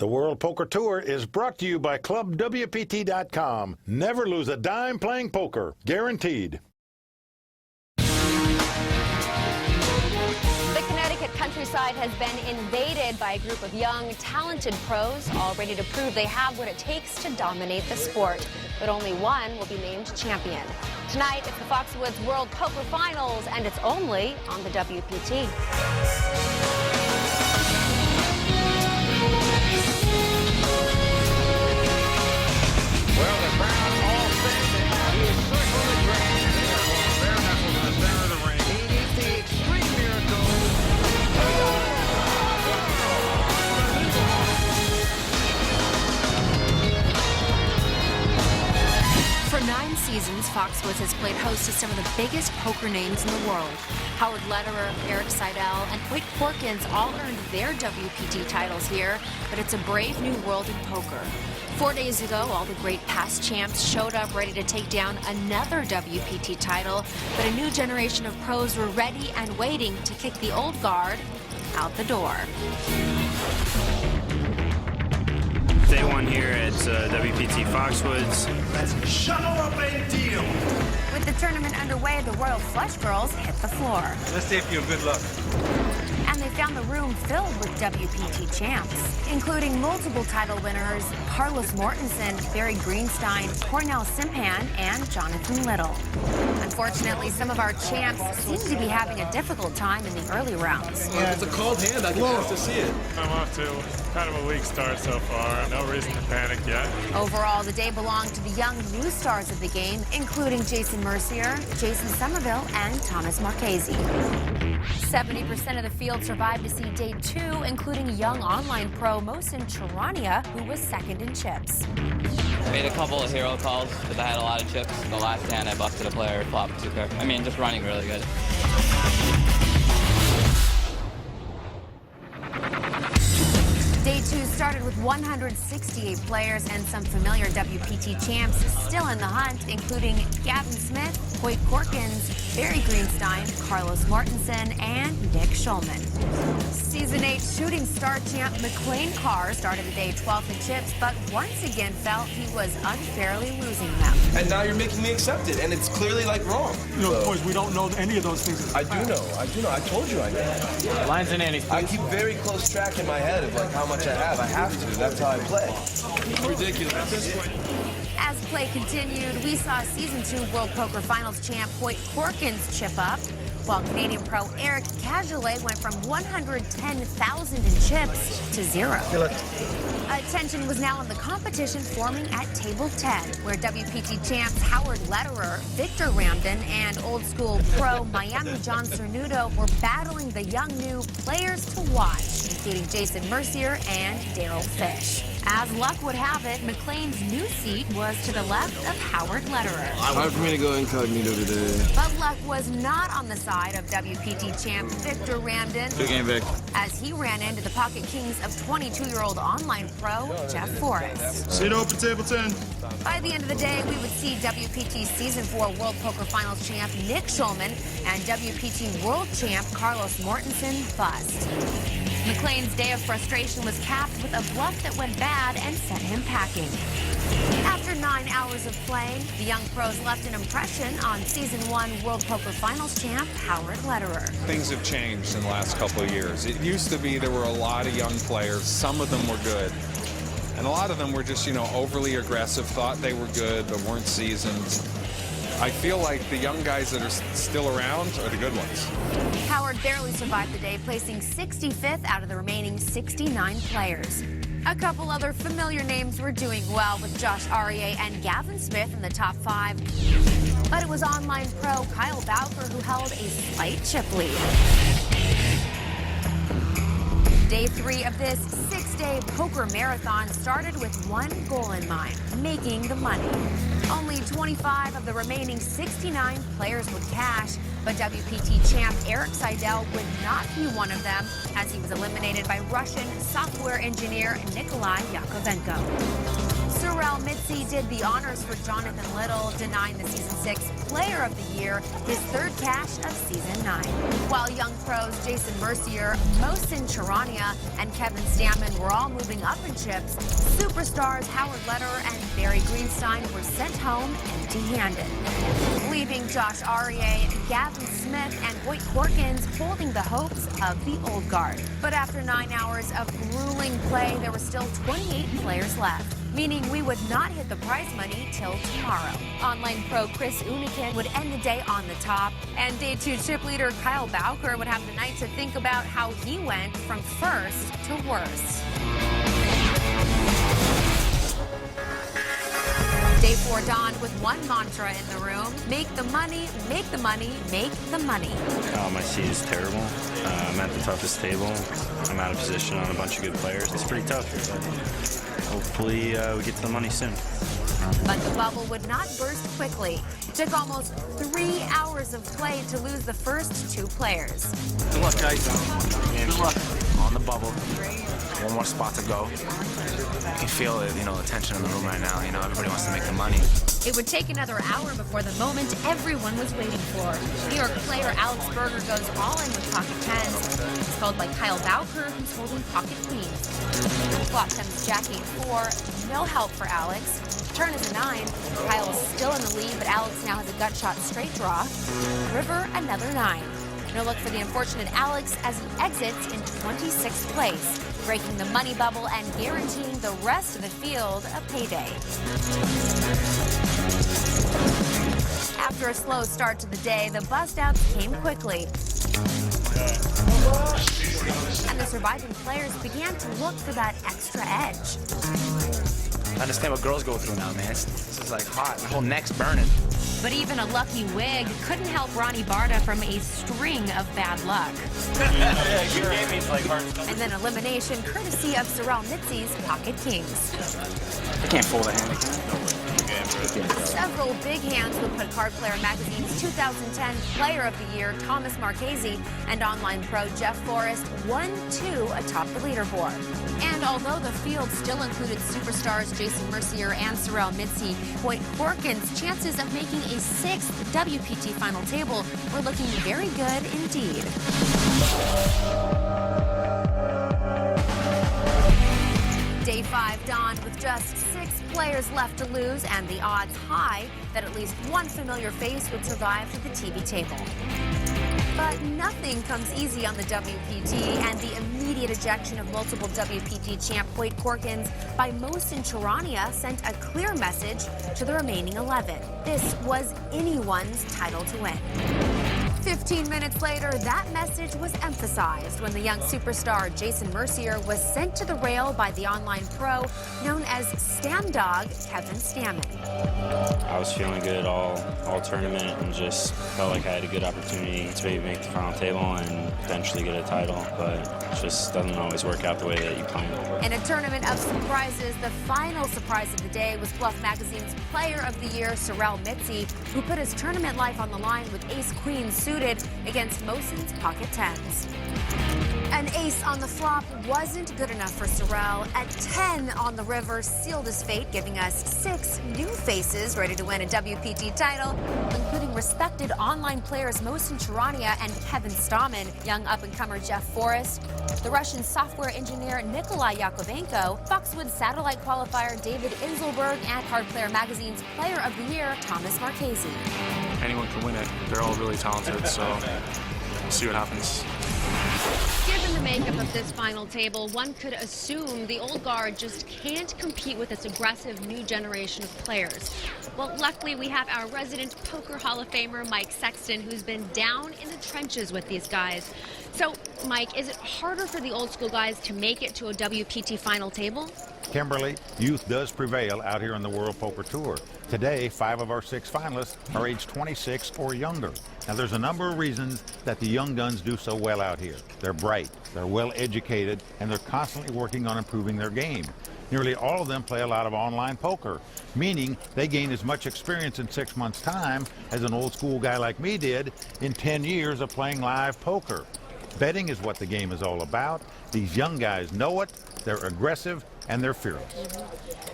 The World Poker Tour is brought to you by ClubWPT.com. Never lose a dime playing poker. Guaranteed. The Connecticut countryside has been invaded by a group of young, talented pros, all ready to prove they have what it takes to dominate the sport. But only one will be named champion. Tonight, it's the Foxwoods World Poker Finals, and it's only on the WPT. Well, the crowd all standing to circle the green. Bare knuckles in the center of the ring. He needs the extreme miracle. For 9 seasons, Foxwoods has played host to some of the biggest poker names in the world. Howard Lederer, Eric Seidel, and Hoyt Corkins all earned their WPT titles here, but it's a brave new world in poker. 4 days ago, all the great past champs showed up ready to take down another WPT title, but a new generation of pros were ready and waiting to kick the old guard out the door. Day one here at WPT Foxwoods. Let's shuttle up and deal. With the tournament underway, the Royal Flush Girls hit the floor. Let's see if you're good luck. And they found the room filled with WPT champs, including multiple title winners Carlos Mortensen, Barry Greenstein, Cornell Simpan, and Jonathan Little. Unfortunately, some of our champs seem to be having a difficult time in the early rounds. Yeah, it's a cold hand. I can have to see it. I'm off to kind of a weak start so far. No reason to panic yet. Overall, the day belonged to the young new stars of the game, including Jason Mercier, Jason Somerville, and Thomas Marchese. 70% of the field survived to see day 2, including young online pro Mohsin Charania, who was second in chips. Made a couple of hero calls because I had a lot of chips. The last hand I busted a player, flop 2 pair. I mean, just running really good. Day 2 started with 168 players and some familiar WPT champs still in the hunt, including Gavin Smith, Hoyt Corkins, Barry Greenstein, Carlos Mortensen, and Nick Schulman. Season 8 shooting star champ McLean Carr started the day 12th in chips, but once again felt he was unfairly losing them. And now you're making me accept it, and it's clearly like wrong. You know, of course, we don't know any of those things. I do know. I told you I know. Lines and Annie's, I keep very close track in my head of like how much I have. I have to. That's how I play. It's ridiculous. As play continued, we saw Season 2 World Poker Finals champ Hoyt Corkins chip up, while Canadian pro Eric Cajolet went from 110,000 in chips to 0. Attention was now on the competition forming at Table 10, where WPT champs Howard Lederer, Victor Ramden, and old school pro Miami John Cernudo were battling the young new players to watch, including Jason Mercier and Daryl Fish. As luck would have it, McLean's new seat was to the left of Howard Lederer. Hard for me to go incognito today. But luck was not on the side of WPT champ Victor Ramden. Good game, Vic. As he ran into the pocket kings of 22-year-old online pro Jeff Forrest. Sit open, Table 10. By the end of the day, we would see WPT Season 4 World Poker Finals champ Nick Schulman and WPT World champ Carlos Mortensen bust. McLean's day of frustration was capped with a bluff that went bad and sent him packing. After 9 hours of playing, the young pros left an impression on Season 1 World Poker Finals champ Howard Lederer. Things have changed in the last couple of years. It used to be there were a lot of young players. Some of them were good. And a lot of them were just, overly aggressive, thought they were good, but weren't seasoned. I feel like the young guys that are still around are the good ones. Howard barely survived the day, placing 65th out of the remaining 69 players. A couple other familiar names were doing well, with Josh Aryeh and Gavin Smith in the top 5. But it was online pro Kyle Bowker who held a slight chip lead. Day 3 of this 6-day poker marathon started with one goal in mind: making the money. Only 25 of the remaining 69 players would cash, But WPT champ Eric Seidel would not be one of them, as he was eliminated by Russian software engineer Nikolai Yakovenko. Sorel Mitzi did the honors for Jonathan Little, denying the Season 6 Player of the Year his third cash of Season 9. While young pros Jason Mercier, Mohsin Charania, and Kevin Stammen were all moving up in chips, superstars Howard Lederer and Barry Greenstein were sent home empty-handed, leaving Josh Aryeh, Gavin Smith, and Hoyt Corkins holding the hopes of the old guard. But after 9 hours of grueling play, there were still 28 players left, meaning we would not hit the prize money till tomorrow. Online pro Chris Unikin would end the day on the top, and Day 2 chip leader Kyle Bowker would have the night to think about how he went from first to worst. Day 4 dawned with one mantra in the room: make the money, make the money, make the money. My seed is terrible. I'm at the toughest table. I'm out of position on a bunch of good players. It's pretty tough here, but hopefully we get to the money soon. But the bubble would not burst quickly. It took almost 3 hours of play to lose the first 2 players. Good luck, guys. Good luck on the bubble. One more spot to go. You can feel it, the tension in the room right now. Everybody wants to make the money. It would take another hour before the moment everyone was waiting for. New York player Alex Berger goes all in with pocket tens. He's followed by Kyle Bowker, who's holding pocket queens. Flop comes Jackie 4, no help for Alex. Turn is a 9. Kyle is still in the lead, but Alex now has a gut shot straight draw. River another 9. No look for the unfortunate Alex as he exits in 26th place, breaking the money bubble and guaranteeing the rest of the field a payday. After a slow start to the day, the bust-outs came quickly, and the surviving players began to look for that extra edge. I understand what girls go through now, man. This is like hot. My whole neck's burning. But even a lucky wig couldn't help Ronnie Barta from a string of bad luck. And then elimination courtesy of Sorel Mitzi's Pocket Kings. I can't fold a hand. Several big hands would put Card Player Magazine's 2010 Player of the Year Thomas Marchese and online pro Jeff Forrest 1-2 atop the leaderboard. And although the field still included superstars Jason Mercier and Sorel Mitzi, Hoyt Corkins' chances of making a 6th WPT final table were looking very good indeed. Day 5 dawned with just 6 players left to lose and the odds high that at least one familiar face would survive to the TV table. But nothing comes easy on the WPT, and the immediate ejection of multiple WPT champ Hoyt Corkins by Mohsin Charania sent a clear message to the remaining 11. This was anyone's title to win. 15 minutes later, that message was emphasized when the young superstar Jason Mercier was sent to the rail by the online pro known as Stam Dog Kevin Stammen. I was feeling good all tournament and just felt like I had a good opportunity to maybe make the final table and eventually get a title, but it just doesn't always work out the way that you plan. In a tournament of surprises, the final surprise of the day was Bluff Magazine's Player of the Year, Sorel Mitzi, who put his tournament life on the line with ace-queen suited against Mohsin's pocket tens. An ace on the flop wasn't good enough for Sorel. At 10 on the river sealed his fate, giving us 6 new faces ready to win a WPT title, including respected online players Mohsin Charania and Kevin Stammen, young up-and-comer Jeff Forrest, the Russian software engineer Nikolai Yakovenko, Foxwoods satellite qualifier David Inselberg, and Card Player Magazine's Player of the Year Thomas Marchese. Anyone can win it. They're all really talented, so we'll see what happens. Given the makeup of this final table, one could assume the old guard just can't compete with its aggressive new generation of players. Well, luckily we have our resident poker Hall of Famer, Mike Sexton, who's been down in the trenches with these guys. So, Mike, is it harder for the old school guys to make it to a WPT final table? Kimberly, youth does prevail out here on the World Poker Tour. Today, 5 of our 6 finalists are age 26 or younger. Now, there's a number of reasons that the young guns do so well out here. They're bright, they're well educated, and they're constantly working on improving their game. Nearly all of them play a lot of online poker, meaning they gain as much experience in 6 months' time as an old school guy like me did in 10 years of playing live poker. Betting is what the game is all about. These young guys know it, they're aggressive, and they're fearless.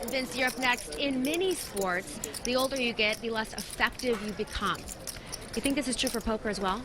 Vince, you're up next. In many sports, the older you get, the less effective you become. You think this is true for poker as well?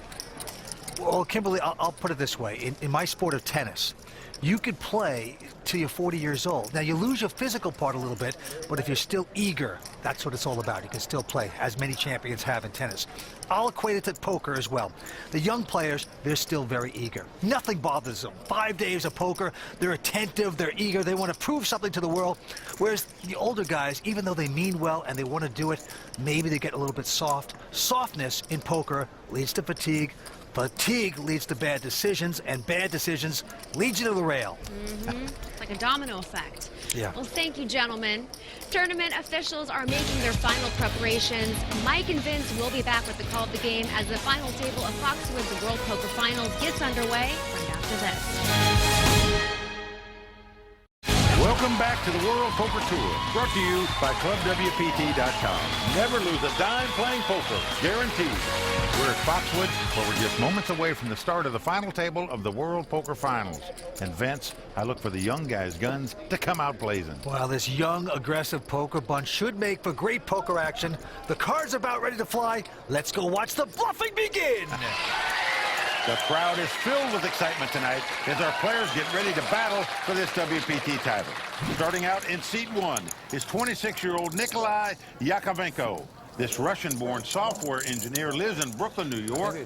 Well, Kimberly, I'll put it this way. In my sport of tennis, you could play till you're 40 years old. Now, you lose your physical part a little bit, but if you're still eager, that's what it's all about. You can still play, as many champions have in tennis. I'll equate it to poker as well. The young players, they're still very eager. Nothing bothers them. 5 days of poker, they're attentive, they're eager, they want to prove something to the world. Whereas the older guys, even though they mean well and they want to do it, maybe they get a little bit soft. Softness in poker leads to fatigue. Fatigue leads to bad decisions, and bad decisions lead you to the rail. It's like a domino effect. Yeah. Well, thank you, gentlemen. Tournament officials are making their final preparations. Mike and Vince will be back with the call of the game as the final table of Foxwoods World Poker Finals gets underway right after this. Welcome back to the World Poker Tour, brought to you by ClubWPT.com. Never lose a dime playing poker, guaranteed. We're at Foxwoods, where we're just moments away from the start of the final table of the World Poker Finals. And Vince, I look for the young guys' guns to come out blazing. Well, this young, aggressive poker bunch should make for great poker action. The cards are about ready to fly. Let's go watch the bluffing begin. The crowd is filled with excitement tonight as our players get ready to battle for this WPT title. Starting out in seat 1 is 26-year-old Nikolai Yakovenko. This Russian-born software engineer lives in Brooklyn, New York.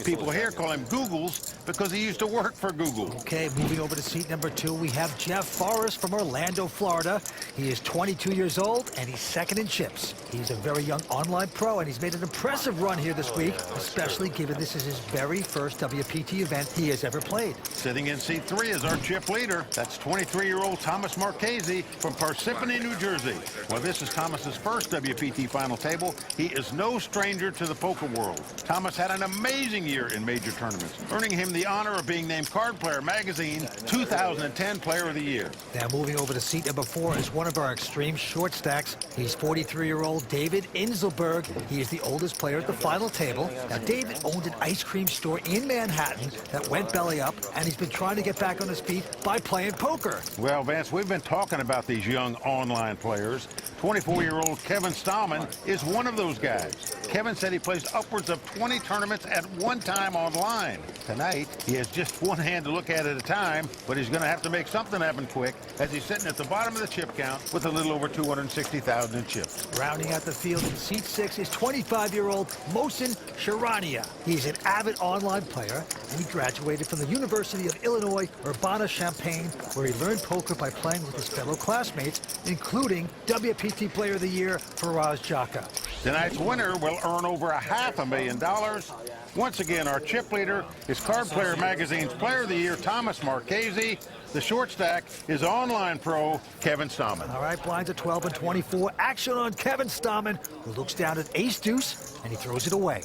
People here call him Googles because he used to work for Google. Okay, moving over to seat number 2, we have Jeff Forrest from Orlando, Florida. He is 22 years old, and he's second in chips. He's a very young online pro, and he's made an impressive run here this week, especially given this is his very first WPT event he has ever played. Sitting in seat 3 is our chip leader. That's 23-year-old Thomas Marchese from Parsippany, New Jersey. Well, this is Thomas's first WPT final table. He is no stranger to the poker world. Thomas had an amazing year in major tournaments, earning him the honor of being named Card Player Magazine 2010 Player of the Year. Now moving over to seat number 4 is one of our extreme short stacks. He's 43-year-old David Inselberg. He is the oldest player at the final table. Now, David owned an ice cream store in Manhattan that went belly up, and he's been trying to get back on his feet by playing poker. Well, Vance, we've been talking about these young online players. 24-year-old Kevin Stallman is one of those guys. Kevin said he plays upwards of 20 tournaments at one time online. Tonight, he has just one hand to look at a time, but he's going to have to make something happen quick as he's sitting at the bottom of the chip count with a little over 260,000 in chips. Rounding out the field in seat 6 is 25-year-old Mohsen Sharania. He's an avid online player, and he graduated from the University of Illinois Urbana-Champaign, where he learned poker by playing with his fellow classmates, including WPT Player of the Year Faraz Jaka. Tonight's winner will earn over $500,000. Once again, our chip leader is Card Player Magazine's Player of the Year, Thomas Marchese. The short stack is online pro Kevin Stallman. All right, blinds at 12 and 24. Action on Kevin Stallman, who looks down at ace-deuce, and he throws it away.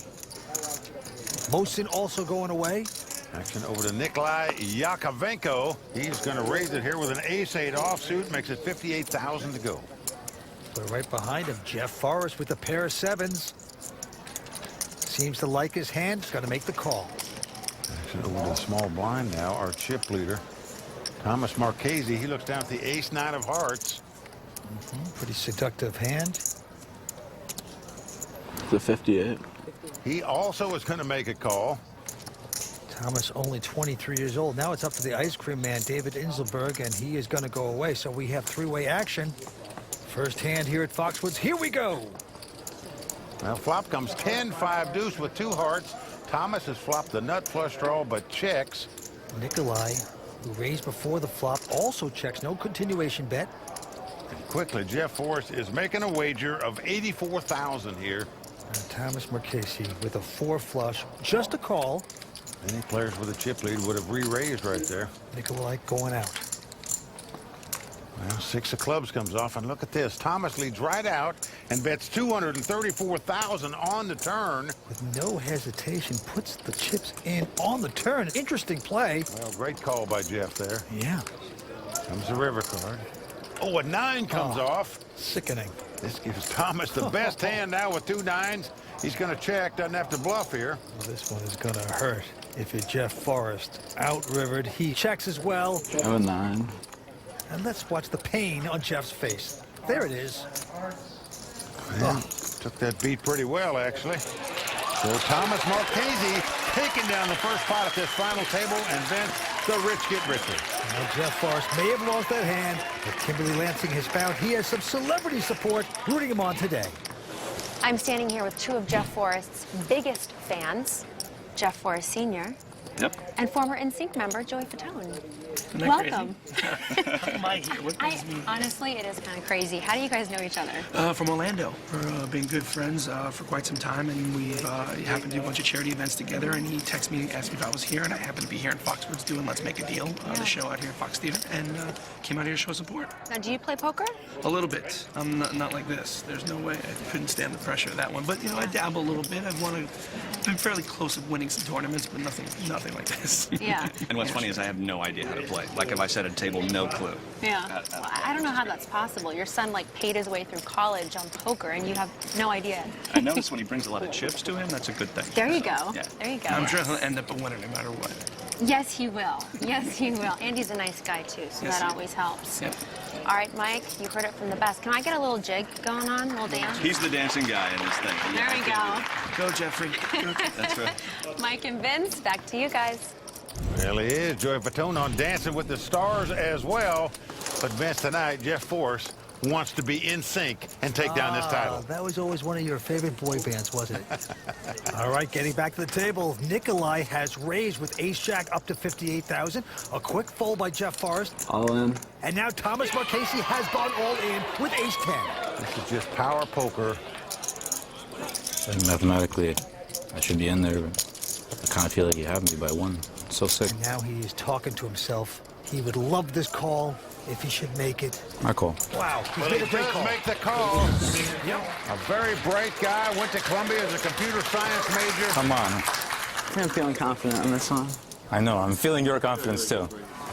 Mohsen also going away. Action over to Nikolai Yakovenko. He's going to raise it here with an ace-8 offsuit, makes it $58,000 to go. But right behind him, Jeff Forrest with a pair of 7s. Seems to like his hand. He's got to make the call. Action over to the small blind now, our chip leader, Thomas Marchese. He looks down at the ace-9 of hearts. Pretty seductive hand. The 58. He also is going to make a call. Thomas only 23 years old. Now it's up to the ice cream man, David Inselberg, and he is going to go away. So we have three-way action. First hand here at Foxwoods. Here we go. Well, flop comes 10-5 deuce with 2 hearts. Thomas has flopped the nut flush draw, but checks. Nikolai, who raised before the flop, also checks. No continuation bet. And quickly, Jeff Forrest is making a wager of $84,000 here. And Thomas Marchese with a 4 flush. Just a call. Any players with a chip lead would have re-raised right there. Nikolai going out. Well, 6 of clubs comes off, and look at this. Thomas leads right out and bets $234,000 on the turn. With no hesitation, puts the chips in on the turn. Interesting play. Well, great call by Jeff there. Yeah. Comes the river card. Oh, a 9 comes off. Sickening. This gives Thomas the best hand now with 2 9s. He's going to check, doesn't have to bluff here. Well, this one is going to hurt if you're Jeff Forrest. Out-rivered. He checks as well. I have a 9. And let's watch the pain on Jeff's face. There it is. Yeah, took that beat pretty well, actually. So Thomas Marchese taking down the first pot at this final table, and then the rich get richer. Now, Jeff Forrest may have lost that hand, but Kimberly Lansing has found he has some celebrity support rooting him on today. I'm standing here with 2 of Jeff Forrest's biggest fans, Jeff Forrest Sr. Yep. and former NSYNC member Joey Fatone. Isn't that Welcome. How am I here? What brings me? Honestly, it is kind of crazy. How do you guys know each other? From Orlando. We've been good friends for quite some time, and we've happened to do a bunch of charity events together, and he texted me and asked me if I was here, and I happened to be here in Foxwoods doing Let's Make a Deal, the show out here at Fox Theater, and came out here to show support. Now, do you play poker? A little bit. I'm not like this. There's no way. I couldn't stand the pressure of that one. But, you know, I dabble a little bit. I've been fairly close at winning some tournaments, but nothing like this. Yeah. And what's funny is I have no idea how to play. Like if I set a table, no clue. Yeah. Well, I don't know how that's possible. Your son, like, paid his way through college on poker, and you have no idea. I notice when he brings a lot of chips to him, that's a good thing. There you go. Yeah. There you go. I'm sure he'll end up a winner no matter what. Yes, he will. Yes, he will. Andy's a nice guy, too, so Yes, that he always helps. Yep. All right, Mike, you heard it from the best. Can I get a little jig going on, a little dance? He's the dancing guy in this thing. There we go. Go, Jeffrey. That's right. Mike and Vince, back to you guys. Well, he is. Joey Fatone on Dancing with the Stars as well. But Vince, tonight, Jeff Forrest wants to be in sync and take down this title. That was always one of your favorite boy bands, wasn't it? All right, getting back to the table. Nikolai has raised with ace-jack up to $58,000. A quick fold by Jeff Forrest. All in. And now Thomas Marchese has gone all in with ace-10. This is just power poker. And mathematically, I should be in there, but I kind of feel like you have me by 1. So sick. And now he is talking to himself. He would love this call if he should make it. My call. Wow, he's Well, made he a great does call. make the call. A very bright guy. Went to Columbia as a computer science major. Come on. I think I'm feeling confident on this one. I know. I'm feeling your confidence, too.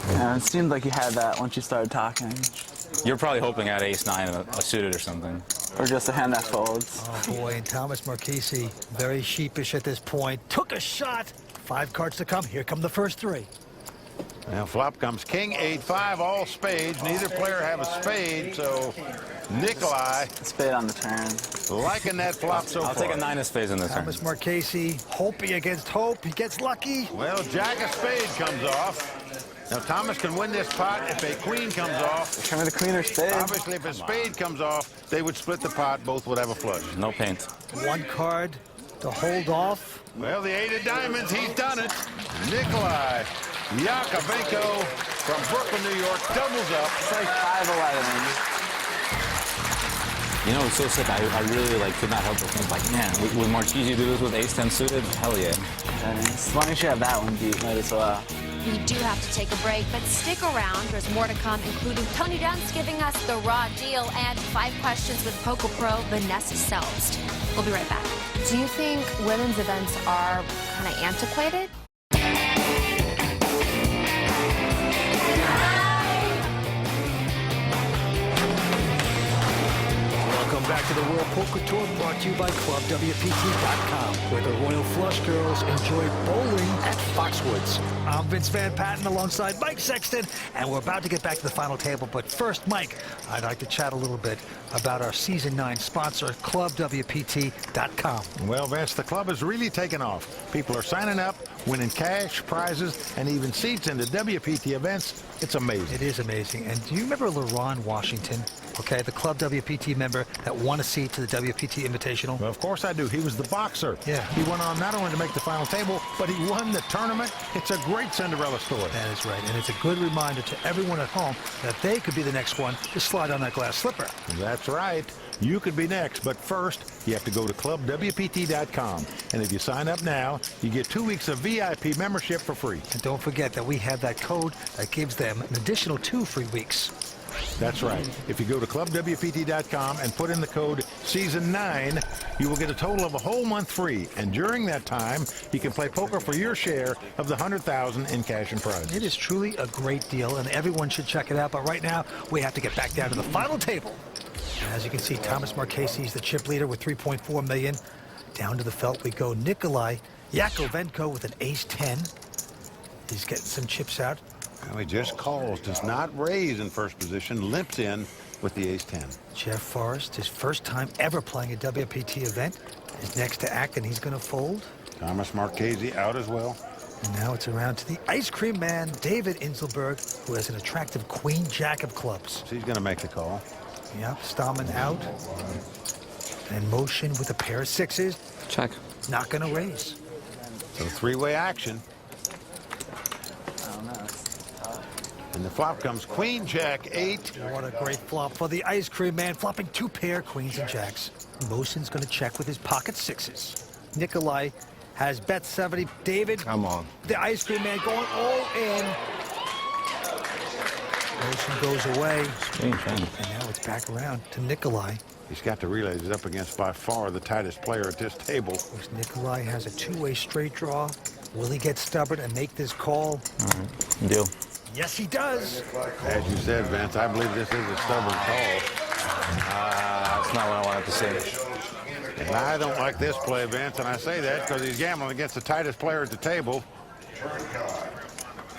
Yeah, it seemed like you had that once you started talking. You're probably hoping at ace-9 a suited or something. Or just a hand that folds. Oh, boy, and Thomas Marchese, very sheepish at this point. Took a shot. 5 cards to come. Here come the first 3. Now flop comes king, 8-5, all spades. Neither player have a spade, so Nikolai Spade on the turn. liking that flop so far. I'll take a 9 of spades in this turn. Thomas Marchese, hoping against hope. He gets lucky. Well, jack of spade comes off. Now Thomas can win this pot if a queen comes off. Try the queen or spade. Obviously, if a spade comes off, they would split the pot. Both would have a flush. No paint. 1 card to hold off. Well, the 8 of diamonds, he's done it. Nikolai Yakovenko from Brooklyn, New York, doubles up. It's like 5-11. You know, it's so sick. I really could not help but think, like, man, would Marchese do this with ace-10 suited? Hell yeah. As long as you have that one beat, might as well. We do have to take a break, but stick around. There's more to come, including Tony Dunst giving us the raw deal and 5 questions with Poker Pro Vanessa Selbst. We'll be right back. Do you think women's events are kind of antiquated? Welcome back to the World Poker Tour, brought to you by ClubWPT.com, where the Royal Flush Girls enjoy bowling at Foxwoods. I'm Vince Van Patten alongside Mike Sexton, and we're about to get back to the final table. But first, Mike, I'd like to chat a little bit about our Season 9 sponsor, ClubWPT.com. Well, Vince, the club has really taken off. People are signing up, winning cash, prizes, and even seats into WPT events. It's amazing. It is amazing. And do you remember LaRon Washington? Okay, the Club WPT member that won a seat to the WPT Invitational. Well, of course I do. He was the boxer. Yeah. He went on not only to make the final table, but he won the tournament. It's a great Cinderella story. That is right. And it's a good reminder to everyone at home that they could be the next one to slide on that glass slipper. That's right. You could be next, but first, you have to go to ClubWPT.com. And if you sign up now, you get 2 weeks of VIP membership for free. And don't forget that we have that code that gives them an additional 2 free weeks. That's right. If you go to clubwpt.com and put in the code SEASON9, you will get a total of a whole month free. And during that time, you can play poker for your share of the $100,000 in cash and prizes. It is truly a great deal, and everyone should check it out. But right now, we have to get back down to the final table. And as you can see, Thomas Marchese is the chip leader with $3.4 million. Down to the felt we go. Nikolai Yakovenko with an ace-10. He's getting some chips out. Well, he just calls, does not raise in first position, limps in with the ace-10. Jeff Forrest, his first time ever playing a WPT event, is next to act, and he's going to fold. Thomas Marchese out as well. And now it's around to the ice cream man, David Inselberg, who has an attractive queen-jack of clubs. So he's going to make the call. Yep, Stallman out. And motion with a pair of sixes. Check. Not going to raise. So three-way action. And the flop comes queen, jack, 8. What a great flop for the ice cream man, flopping 2 pair queens and jacks. Motion's going to check with his pocket sixes. Nikolai has bet 70. David, come on. The ice cream man going all in. Motion goes away. Strange, and now it's back around to Nikolai. He's got to realize he's up against by far the tightest player at this table. Nikolai has a two-way straight draw. Will he get stubborn and make this call? All right, deal. Yes, he does. As you said, Vince, I believe this is a stubborn call. That's not what I wanted to say. And I don't like this play, Vince, and I say that because he's gambling against the tightest player at the table.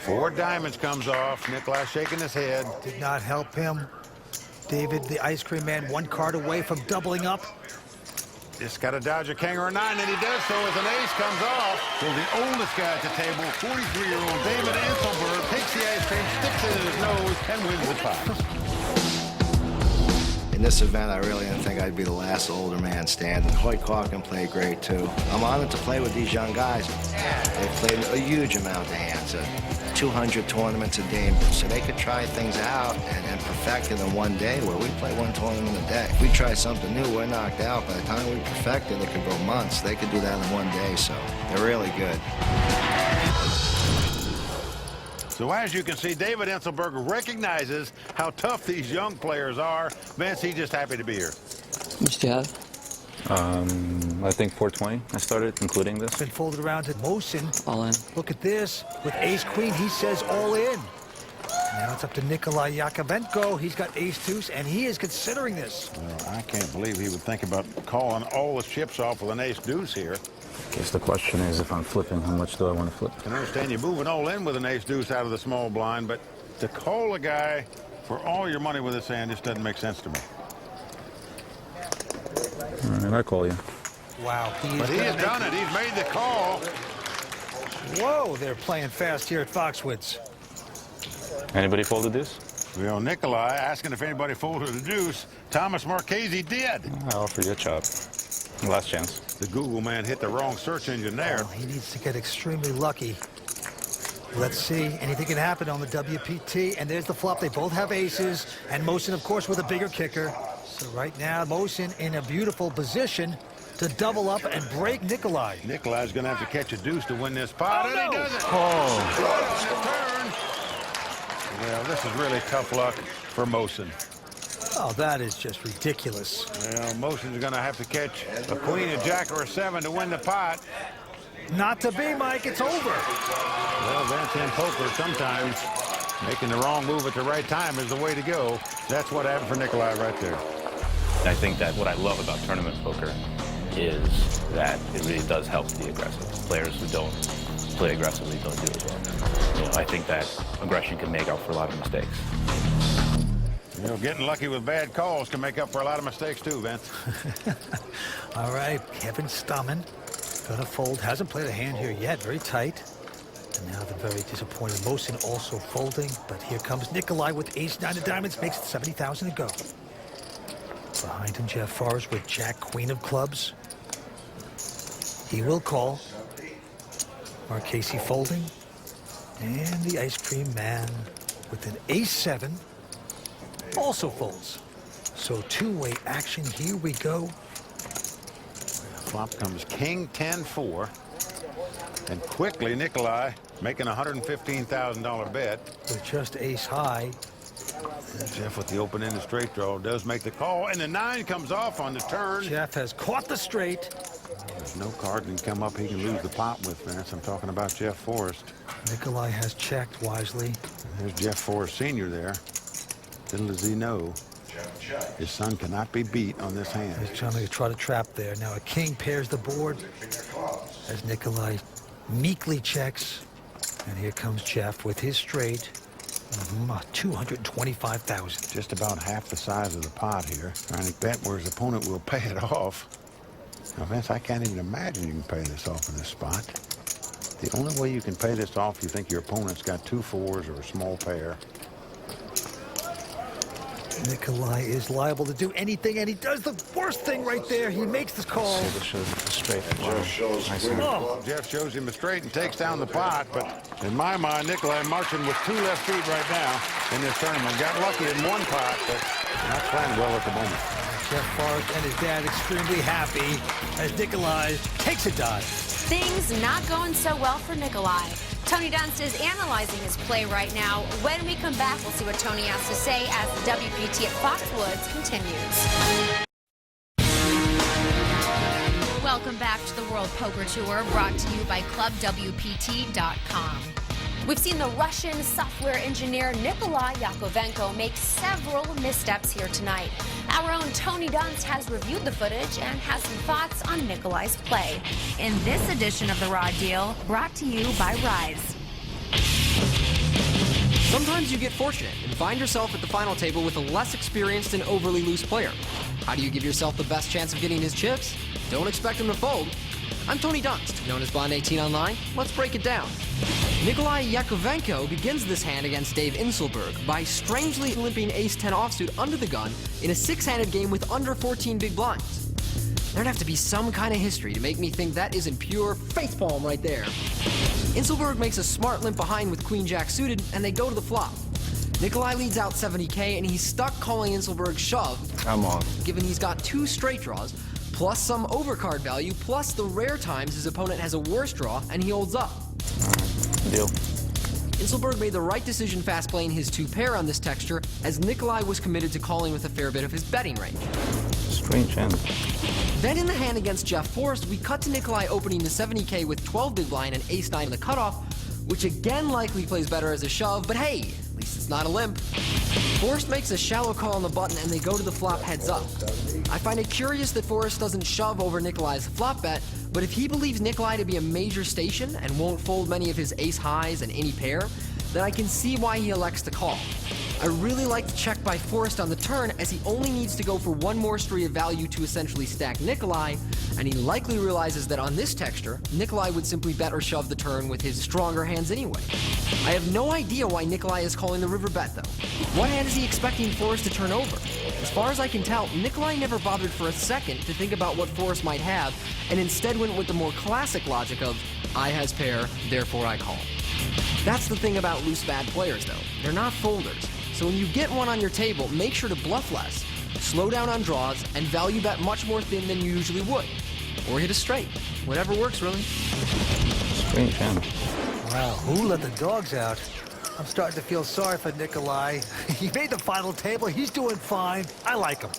4 diamonds comes off. Nikolai shaking his head. Did not help him. David, the ice cream man, 1 card away from doubling up. Just got to dodge a king or a 9, and he does so as an ace comes off. So the oldest guy at the table, 43-year-old David Inselberg, takes the ice cream, sticks it in his nose, and wins the pot. In this event, I really didn't think I'd be the last older man standing. Hoyt Calkin played great, too. I'm honored to play with these young guys. They've played a huge amount of hands, 200 tournaments a day, so they could try things out and perfect it in one day, where we play 1 tournament a day. If we try something new, we're knocked out. By the time we perfect it, it could go months. They could do that in 1 day, so they're really good. So as you can see, David Inselberg recognizes how tough these young players are. Vince, he's just happy to be here. What do you have? I think 420. I started, including this. Been folded around to Mosin. All in. Look at this. With ace-queen, he says all in. Now it's up to Nikolai Yakovenko. He's got ace-deuce, and he is considering this. Well, I can't believe he would think about calling all the chips off with an ace-deuce here. I guess the question is, if I'm flipping, how much do I want to flip? I can understand you moving all in with an ace-deuce out of the small blind, but to call a guy for all your money with his hand just doesn't make sense to me. All right, I call you. Wow. But he has done it. He's made the call. Whoa, they're playing fast here at Foxwoods. Anybody folded this? Well, Nikolai asking if anybody folded a deuce. Thomas Marchese did. I offer you a chop. Last chance. The Google man hit the wrong search engine there. Oh, he needs to get extremely lucky. Let's see. Anything can happen on the WPT. And there's the flop. They both have aces. And Mosin, of course, with a bigger kicker. So right now, Mosin in a beautiful position to double up and break Nikolai. Nikolai's going to have to catch a deuce to win this pot, and he does it. Well, this is really tough luck for Mosin. Oh, that is just ridiculous. Well, Mosin's going to have to catch a queen, a jack, or a 7 to win the pot. Not to be, Mike. It's over. Well, that's in poker. Sometimes making the wrong move at the right time is the way to go. That's what happened for Nikolai right there. I think that what I love about tournament poker is that it really does help to be aggressive. Players who don't play aggressively don't do as well. You know, I think that aggression can make up for a lot of mistakes. You know, getting lucky with bad calls can make up for a lot of mistakes too, Vince. All right, Kevin Stammen gonna fold. Hasn't played a hand here yet. Very tight. And now the very disappointed Mosin also folding. But here comes Nikolai with ace-9 of diamonds. Makes it 70,000 to go. Behind him, Jeff Forrest with jack, queen of clubs. He will call. Marchese folding. And the ice cream man with an ace-7 also folds. So two-way action. Here we go. Flop comes king 10-4. And quickly, Nikolai making a $115,000 bet. With just ace high. Jeff with the open-ended straight draw does make the call, and the 9 comes off on the turn. Jeff has caught the straight. There's no card can come up he can lose the pot with, Vince. I'm talking about Jeff Forrest. Nikolai has checked wisely. There's Jeff Forrest Sr. there. Little does he know, his son cannot be beat on this hand. He's trying to try to trap there. Now a king pairs the board as Nikolai meekly checks. And here comes Jeff with his straight. 225,000. Just about half the size of the pot here. Trying to bet where his opponent will pay it off. Now, Vince, I can't even imagine you can pay this off in this spot. The only way you can pay this off, you think your opponent's got 2 4s or a small pair. Nikolai is liable to do anything, and he does the worst thing right there. He makes the call. Jeff shows him a straight and takes down the pot, but in my mind, Nikolai marching with 2 left feet right now in this tournament. Got lucky in 1 pot, but not playing well at the moment. Jeff Forrest and his dad extremely happy as Nikolai takes a dive. Things not going so well for Nikolai. Tony Dunst is analyzing his play right now. When we come back, we'll see what Tony has to say as the WPT at Foxwoods continues. Welcome back to the World Poker Tour, brought to you by ClubWPT.com. We've seen the Russian software engineer Nikolai Yakovenko make several missteps here tonight. Our own Tony Dunst has reviewed the footage and has some thoughts on Nikolai's play. In this edition of The Raw Deal, brought to you by Rise. Sometimes you get fortunate and find yourself at the final table with a less experienced and overly loose player. How do you give yourself the best chance of getting his chips? Don't expect him to fold. I'm Tony Dunst, known as Bond 18 Online. Let's break it down. Nikolai Yakovenko begins this hand against Dave Inselberg by strangely limping ace-10 offsuit under the gun in a 6-handed game with under 14 big blinds. There'd have to be some kind of history to make me think that isn't pure facepalm right there. Inselberg makes a smart limp behind with queen-jack suited, and they go to the flop. Nikolai leads out 70K, and he's stuck calling Inselberg shove. Come on. Given he's got 2 straight draws, plus some overcard value, plus the rare times his opponent has a worse draw, and he holds up. Deal. Inselberg made the right decision fast playing his 2-pair on this texture, as Nikolai was committed to calling with a fair bit of his betting range. Strange hand. Then in the hand against Jeff Forrest, we cut to Nikolai opening the 70K with 12 big blind and ace-9 in the cutoff, which again likely plays better as a shove, but hey, at least it's not a limp. Forrest makes a shallow call on the button, and they go to the flop heads up. I find it curious that Forrest doesn't shove over Nikolai's flop bet, but if he believes Nikolai to be a major station and won't fold many of his ace highs and any pair, then I can see why he elects to call. I really like the check by Forrest on the turn, as he only needs to go for 1 more street of value to essentially stack Nikolai, and he likely realizes that on this texture, Nikolai would simply bet or shove the turn with his stronger hands anyway. I have no idea why Nikolai is calling the river bet though. What hand is he expecting Forrest to turn over? As far as I can tell, Nikolai never bothered for a second to think about what Forrest might have, and instead went with the more classic logic of, I has pair, therefore I call. That's the thing about loose bad players though. They're not folders. So when you get one on your table, make sure to bluff less, slow down on draws, and value bet much more thin than you usually would. Or hit a straight. Whatever works, really. Strange hand. Wow, who let the dogs out? I'm starting to feel sorry for Nikolai. He made the final table. He's doing fine. I like him.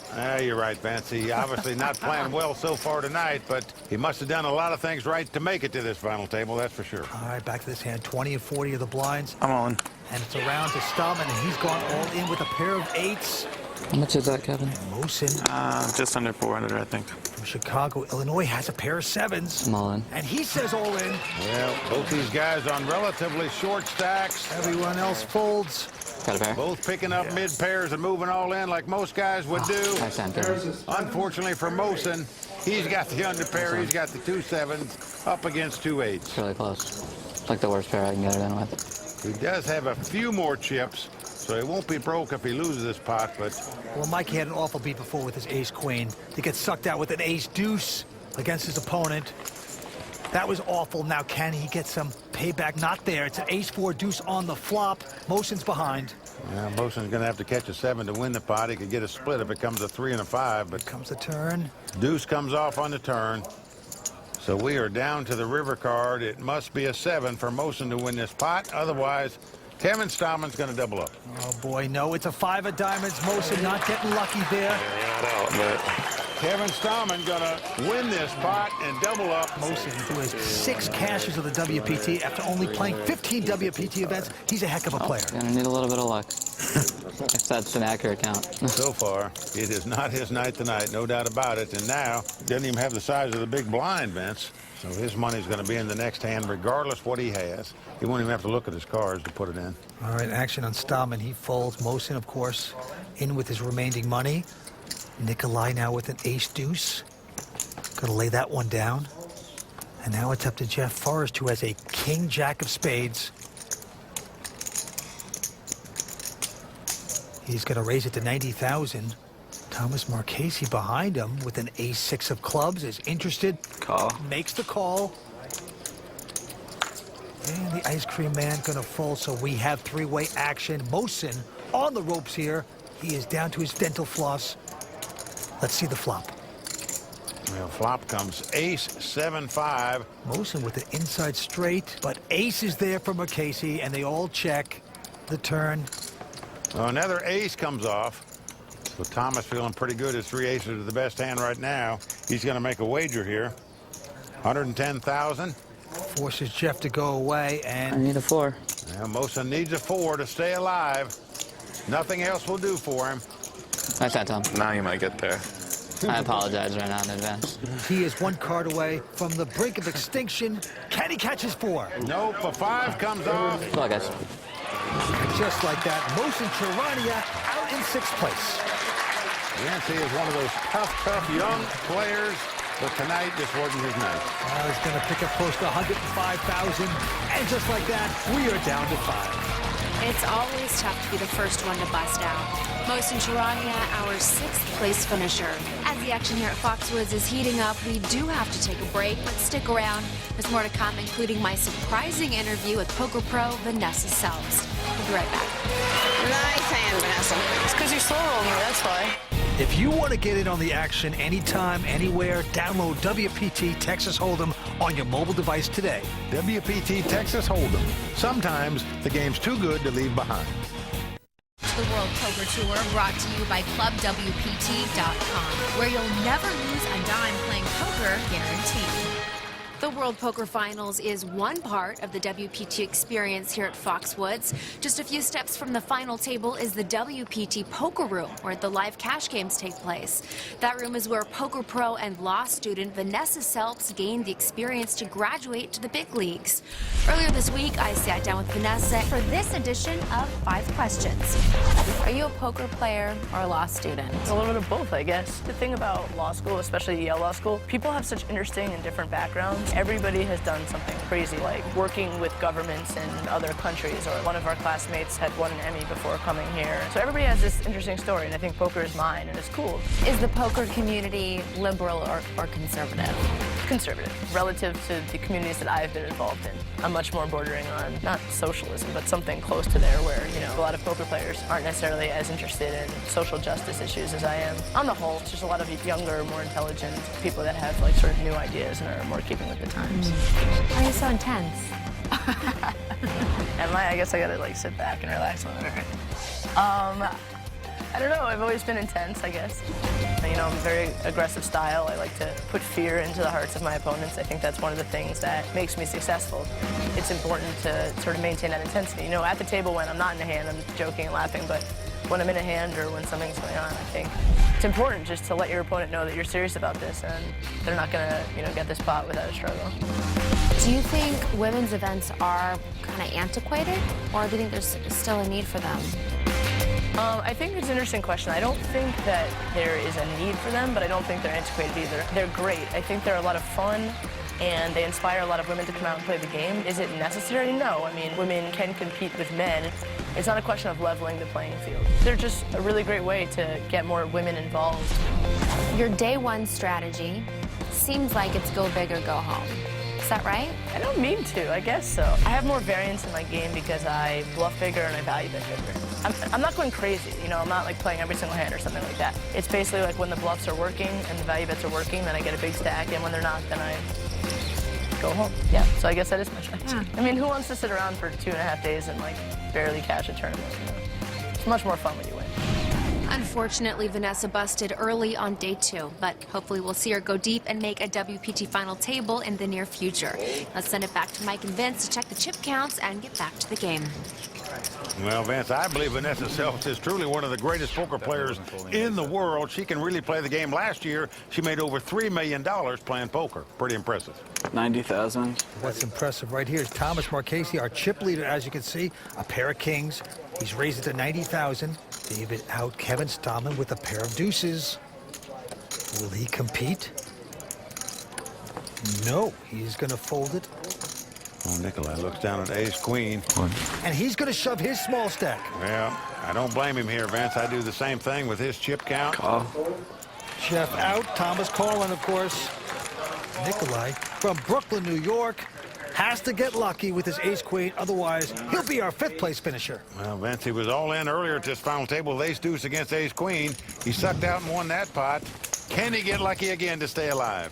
You're right, Vance. He obviously not playing well so far tonight, but he must have done a lot of things right to make it to this final table, that's for sure. All right, back to this hand. 20 and 40 of the blinds. I'm on. And it's around to Stallman, and he's gone all in with a pair of 8s. How much is that, Kevin? Mosin. Just under 400, I think. From Chicago, Illinois, has a pair of 7s. I'm all in. And he says all in. Well, both these guys on relatively short stacks. Everyone else folds. Got a pair? Both picking up mid pairs and moving all in like most guys would do. Nice hand pair. Unfortunately for Mosin, he's got the under pair. He's got the 2 7s up against 2 8s. It's really close. It's like the worst pair I can get it in with. He does have a few more chips, so he won't be broke if he loses this pot, but... Well, Mike had an awful beat before with his ace-queen. He gets sucked out with an ace-deuce against his opponent. That was awful. Now, can he get some payback? Not there. It's an ace-4 deuce on the flop. Mosin's behind. Yeah, Mosin's going to have to catch a 7 to win the pot. He could get a split if it comes a 3 and a 5, but... Comes the turn. Deuce comes off on the turn. So we are down to the river card. It must be a 7 for Mosin to win this pot. Otherwise, Kevin Stallman's going to double up. Oh, boy, no. It's a 5 of diamonds. Mosen not getting lucky there. Kevin Stallman going to win this pot and double up. Mosen, who has 6 cashes of the WPT after only playing 15 WPT events, he's a heck of a player. Gonna need a little bit of luck. If that's an accurate count. So far, it is not his night tonight, no doubt about it. And now, doesn't even have the size of the big blind, Vince. So his money's going to be in the next hand, regardless what he has. He won't even have to look at his cards to put it in. All right, action on Stallman. He folds. Mosen, of course, in with his remaining money. Nikolai now with an ace-deuce. Gonna lay that one down. And now it's up to Jeff Forrest, who has a king-jack of spades. He's gonna raise it to 90,000. Thomas Marchese behind him with an ace-6 of clubs is interested. Call. Makes the call. And the ice cream man gonna fold, so we have three-way action. Mosen on the ropes here. He is down to his dental floss. Let's see the flop. Well, flop comes ace 7-5. Mosen with the inside straight, but ace is there for Marchese, and they all check the turn. Well, another ace comes off. So Thomas feeling pretty good. His 3 aces are the best hand right now. He's going to make a wager here. 110,000. Forces Jeff to go away, and I need a 4. Well, Mosen needs a 4 to stay alive. Nothing else will do for him. Nice that, Tom. Now you might get there. I apologize right now in advance. He is 1 card away from the brink of extinction. Can he catch his 4? Nope, a 5 comes off. Good luck, guys. Just like that, Mosen Charania out in 6th place. Yancey is one of those tough young players, but tonight just wasn't his night. He's going to pick up close to 105,000, and just like that, we are down to 5. It's always tough to be the first one to bust out. Mosen Charania, our 6th place finisher. As the action here at Foxwoods is heating up, we do have to take a break, but stick around. There's more to come, including my surprising interview with poker pro Vanessa Selbst. We'll be right back. Nice hand, Vanessa. It's because you slow rolled me, that's why. If you want to get in on the action anytime, anywhere, download WPT Texas Hold'em on your mobile device today. WPT Texas Hold'em. Sometimes the game's too good to leave behind. The World Poker Tour brought to you by ClubWPT.com, where you'll never lose a dime playing poker, guaranteed. The World Poker Finals is one part of the WPT experience here at Foxwoods. Just a few steps from the final table is the WPT Poker Room, where the live cash games take place. That room is where poker pro and law student Vanessa Selbst gained the experience to graduate to the big leagues. Earlier this week, I sat down with Vanessa for this edition of 5 Questions. Are you a poker player or a law student? A little bit of both, I guess. The thing about law school, especially Yale Law School, people have such interesting and different backgrounds. Everybody has done something crazy, like working with governments in other countries, or one of our classmates had won an Emmy before coming here. So everybody has this interesting story, and I think poker is mine, and it's cool. Is the poker community liberal or conservative? Conservative, relative to the communities that I've been involved in. I'm much more bordering on, not socialism, but something close to there where, you know, a lot of poker players aren't necessarily as interested in social justice issues as I am. On the whole, it's just a lot of younger, more intelligent people that have, like, sort of new ideas and are more keeping with the times. Why are you so intense? Am I? I guess I gotta, like, sit back and relax a little bit. I don't know, I've always been intense, I guess. You know, I'm a very aggressive style. I like to put fear into the hearts of my opponents. I think that's one of the things that makes me successful. It's important to sort of maintain that intensity. You know, at the table when I'm not in a hand, I'm joking and laughing, but when I'm in a hand or when something's going on, I think it's important just to let your opponent know that you're serious about this and they're not gonna, you know, get this spot without a struggle. Do you think women's events are kind of antiquated, or do you think there's still a need for them? I think it's an interesting question. I don't think that there is a need for them, but I don't think they're antiquated either. They're great. I think they're a lot of fun, and they inspire a lot of women to come out and play the game. Is it necessary? No. I mean, women can compete with men. It's not a question of leveling the playing field. They're just a really great way to get more women involved. Your day one strategy seems like it's go big or go home. Is that right? I don't mean to, I guess so. I have more variance in my game because I bluff bigger and I value bet bigger. I'm not going crazy, you know, I'm not like playing every single hand or something like that. It's basically like when the bluffs are working and the value bets are working, then I get a big stack, and when they're not, then I go home. Yeah, so I guess that is my choice. I mean, who wants to sit around for 2.5 days and like barely cash a tournament? You know? It's much more fun when you win. Unfortunately, Vanessa busted early on day 2, but hopefully we'll see her go deep and make a WPT final table in the near future. Let's send it back to Mike and Vince to check the chip counts and get back to the game. Well, Vince, I believe Vanessa Selbst is truly one of the greatest poker players in the world. She can really play the game. Last year, she made over $3 million playing poker. Pretty impressive. 90,000. What's impressive right here is Thomas Marchese, our chip leader, as you can see, a pair of kings. He's raised it to 90,000. David out Kevin Stallman with a pair of deuces. Will he compete? No, he's going to fold it. Oh, Nikolai looks down at ace-queen. And he's going to shove his small stack. Well, I don't blame him here, Vince. I do the same thing with his chip count. Call. Jeff out, Thomas calling, of course. Nikolai from Brooklyn, New York, has to get lucky with his ace-queen. Otherwise, he'll be our 5th place finisher. Well, Vince, he was all in earlier at this final table with ace-deuce against ace-queen. He sucked out and won that pot. Can he get lucky again to stay alive?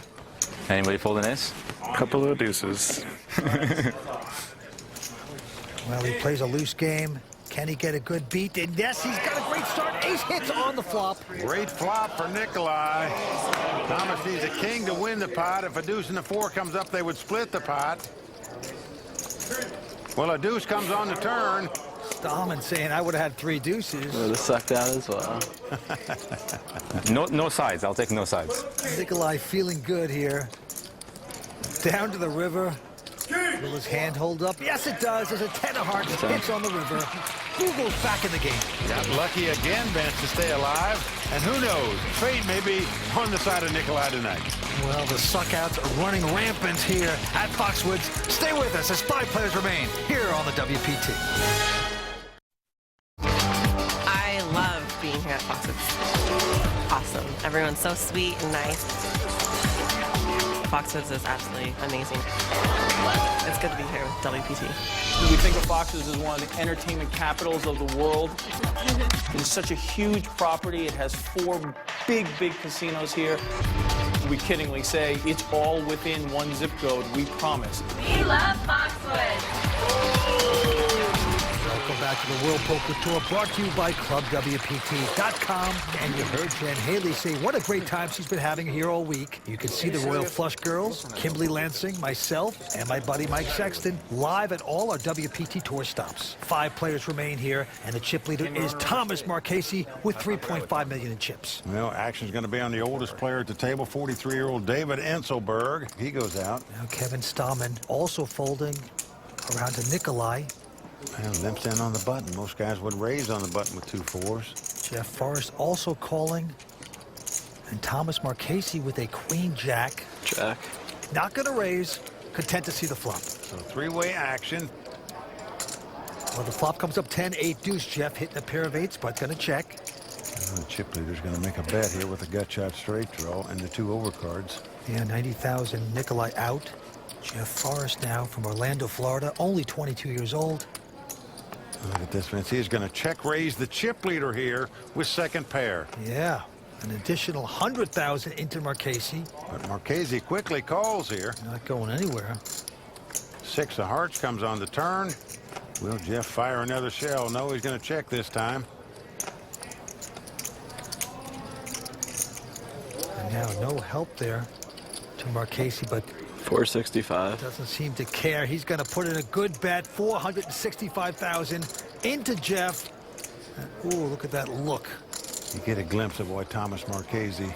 Anybody folding ace? Couple of deuces. Well, he plays a loose game. Can he get a good beat? And yes, he's got a great start. Ace hits on the flop. Great flop for Nikolai. Thomas needs a king to win the pot. If a deuce and a 4 comes up, they would split the pot. Well, a deuce comes on the turn. Stallman saying I would have had 3 deuces. Would have sucked out as well. No sides. I'll take no sides. Nikolai feeling good here. Down to the river. Will his hand hold up? Yes, it does. There's a 10 of hearts. Hits on the river. Google's back in the game. Got lucky again, Vince, to stay alive. And who knows? Fate may be on the side of Nikolai tonight. Well, the suckouts are running rampant here at Foxwoods. Stay with us as 5 players remain here on the WPT. I love being here at Foxwoods. Awesome. Everyone's so sweet and nice. Foxwoods is absolutely amazing. It's good to be here with WPT. We think of Foxwoods as one of the entertainment capitals of the world. It's such a huge property. It has 4 big casinos here. We kiddingly say it's all within 1 zip code, we promise. We love Foxwoods. Welcome back to the World Poker Tour, brought to you by ClubWPT.com. And you heard Jen Haley say what a great time she's been having here all week. You can see the Royal Flush Girls, Kimberly Lansing, myself, and my buddy Mike Sexton live at all our WPT Tour stops. 5 players remain here, and the chip leader is Thomas Marchese with $3.5 million in chips. Well, action's going to be on the oldest player at the table, 43-year-old David Enselberg. He goes out. Now Kevin Stallman also folding around to Nikolai. Well, them stand on the button. Most guys would raise on the button with 2 4s. Jeff Forrest also calling. And Thomas Marchese with a queen-jack. Jack. Not going to raise. Content to see the flop. So 3-way action. Well, the flop comes up 10-8 deuce. Jeff hitting a pair of 8s, but going to check. The chip leader's going to make a bet here with a gut shot straight draw and the 2 overcards. Yeah, 90,000. Nikolai out. Jeff Forrest now from Orlando, Florida, only 22 years old. Look at this, Vince. He's going to check raise the chip leader here with 2nd pair. Yeah, an additional 100,000 into Marchese. But Marchese quickly calls here. Not going anywhere. 6 of hearts comes on the turn. Will Jeff fire another shell? No, he's going to check this time. And now no help there to Marchese, but 465. Doesn't seem to care. He's going to put in a good bet, 465,000 into Jeff. Ooh, look at that look. You get a glimpse of why Thomas Marchese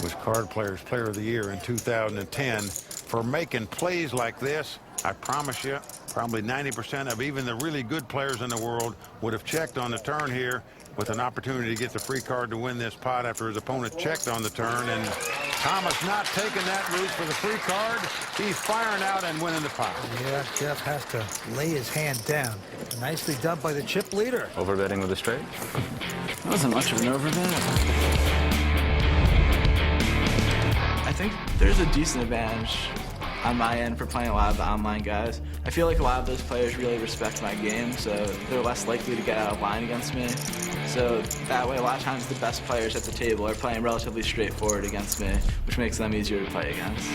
was Card Players Player of the Year in 2010 for making plays like this. I promise you, probably 90% of even the really good players in the world would have checked on the turn here with an opportunity to get the free card to win this pot after his opponent checked on the turn. And Thomas not taking that route for the free card. He's firing out and winning the pot. Yeah, Jeff has to lay his hand down. Nicely done by the chip leader. Overbetting with a straight. That wasn't much of an overbet. I think there's a decent advantage on my end for playing a lot of the online guys. I feel like a lot of those players really respect my game, so they're less likely to get out of line against me. So that way, a lot of times the best players at the table are playing relatively straightforward against me, which makes them easier to play against.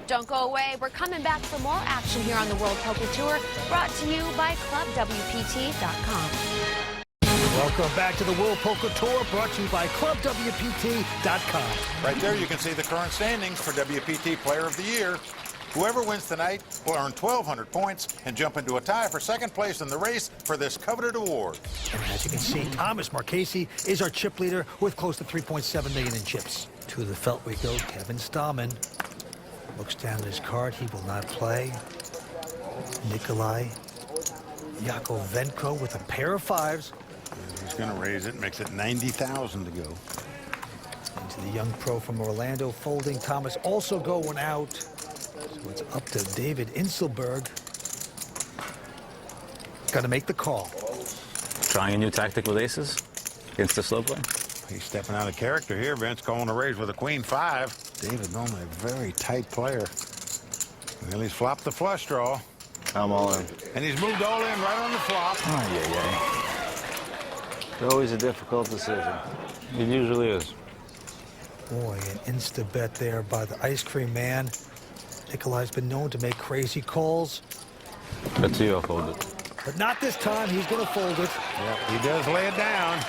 Don't go away. We're coming back for more action here on the World Poker Tour, brought to you by ClubWPT.com. Welcome back to the World Poker Tour, brought to you by ClubWPT.com. Right there you can see the current standings for WPT Player of the Year. Whoever wins tonight will earn 1,200 points and jump into a tie for second place in the race for this coveted award. And as you can see, Thomas Marchese is our chip leader with close to 3.7 million in chips. To the felt we go. Kevin Stallman looks down at his card. He will not play. Nikolai Yakovenko with a pair of fives. He's going to raise it, makes it 90,000 to go. Into the young pro from Orlando, folding. Thomas also going out. So it's up to David Inselberg. Got to make the call. Trying a new tactic with aces against the slow play. He's stepping out of character here. Vince calling a raise with a queen five. David normally a very tight player. Well, he's flopped the flush draw. I'm all in. And he's moved all in right on the flop. Oh, yeah. It's always a difficult decision. It usually is. Boy, an insta-bet there by the ice cream man. Nikolai's been known to make crazy calls. Bet to you, I'll fold it. But not this time. He's going to fold it. Yep, he does lay it down.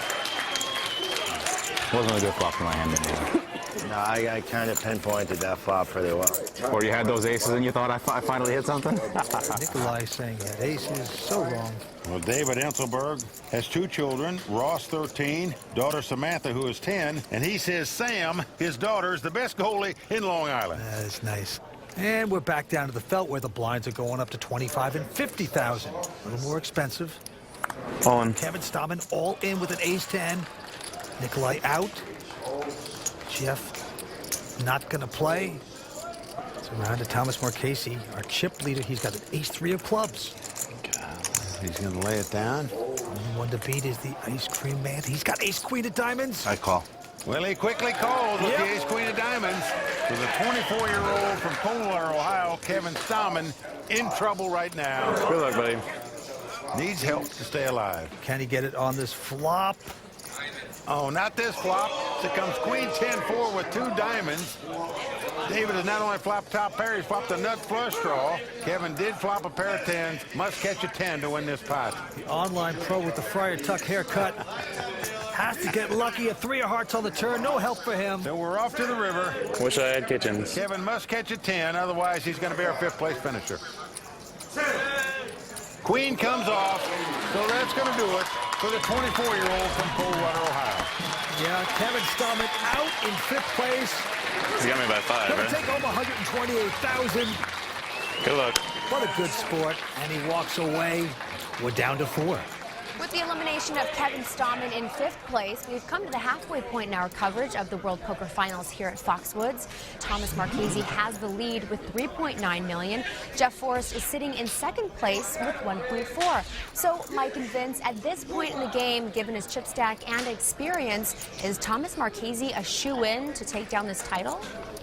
Wasn't a good flop for my hand anyway. No, I kind of pinpointed that flop pretty well. Or you had those aces and you thought I finally hit something? Nikolai saying he had aces. So wrong. Well, David Inselberg has two children, Ross, 13, daughter Samantha, who is 10, and he says Sam, his daughter, is the best goalie in Long Island. That is nice. And we're back down to the felt where the blinds are going up to 25 and 50,000. A little more expensive. All in. Kevin Stallman all in with an ace-10. Nikolai out. Jeff not going to play. It's around to Thomas Marchese, our chip leader. He's got an ace-3 of clubs. He's going to lay it down. Only one to beat is the ice cream man. He's got ace-queen of diamonds. I call. Well, he quickly calls with the ace-queen of diamonds. With a 24-year-old from Coldwater, Ohio, Kevin Stallman, in trouble right now. Good luck, buddy. Needs help to stay alive. Can he get it on this flop? Oh, not this flop. It comes queen 10-4 with two diamonds. David has not only flopped top pair, he's flopped a nut flush draw. Kevin did flop a pair of 10s. Must catch a 10 to win this pot. The online pro with the Friar Tuck haircut has to get lucky. A 3 of hearts on the turn. No help for him. So we're off to the river. Wish I had kitchens. Kevin must catch a 10, otherwise he's going to be our 5th place finisher. Queen comes off, so that's going to do it for the 24-year-old from Coldwater, Ohio. Yeah, Kevin Stallman out in 5th place. He got me by 5, Gonna right? take home 128,000. Good luck. What a good sport. And he walks away. We're down to 4. With the elimination of Kevin Stallman in 5th place, we've come to the halfway point in our coverage of the World Poker Finals here at Foxwoods. Thomas Marchese has the lead with 3.9 million. Jeff Forrest is sitting in 2nd place with 1.4. So, Mike and Vince, at this point in the game, given his chip stack and experience, is Thomas Marchese a shoe-in to take down this title?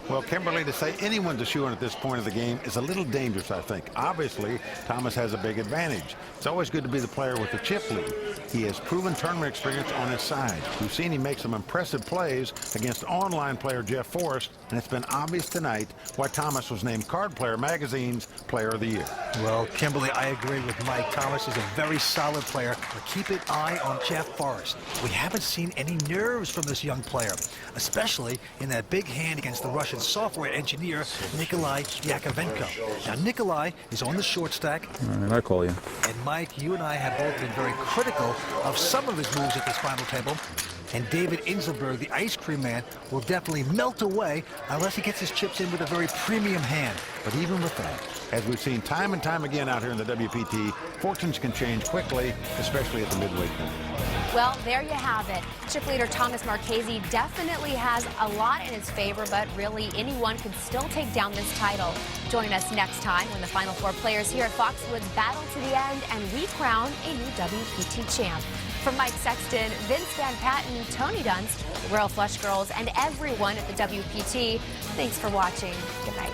Well, Kimberly, to say anyone's a shoe-in at this point of the game is a little dangerous, I think. Obviously, Thomas has a big advantage. It's always good to be the player with the chip lead. He has proven tournament experience on his side. We've seen him make some impressive plays against online player Jeff Forrest, and it's been obvious tonight why Thomas was named Card Player Magazine's Player of the Year. Well, Kimberly, I agree with Mike. Thomas is a very solid player, but keep an eye on Jeff Forrest. We haven't seen any nerves from this young player, especially in that big hand against the Russian software engineer Nikolai Yakovenko. Now, Nikolai is on the short stack. All right, I'll call you. And Mike, you and I have both been very critical of some of his moves at this final table. And David Inselberg, the ice cream man, will definitely melt away unless he gets his chips in with a very premium hand. But even with that, as we've seen time and time again out here in the WPT, fortunes can change quickly, especially at the midway point. Well, there you have it. Chip leader Thomas Marchese definitely has a lot in his favor, but really anyone could still take down this title. Join us next time when the final 4 players here at Foxwoods battle to the end and we crown a new WPT champ. From Mike Sexton, Vince Van Patten, Tony Dunst, the Royal Flush Girls, and everyone at the WPT, thanks for watching. Good night.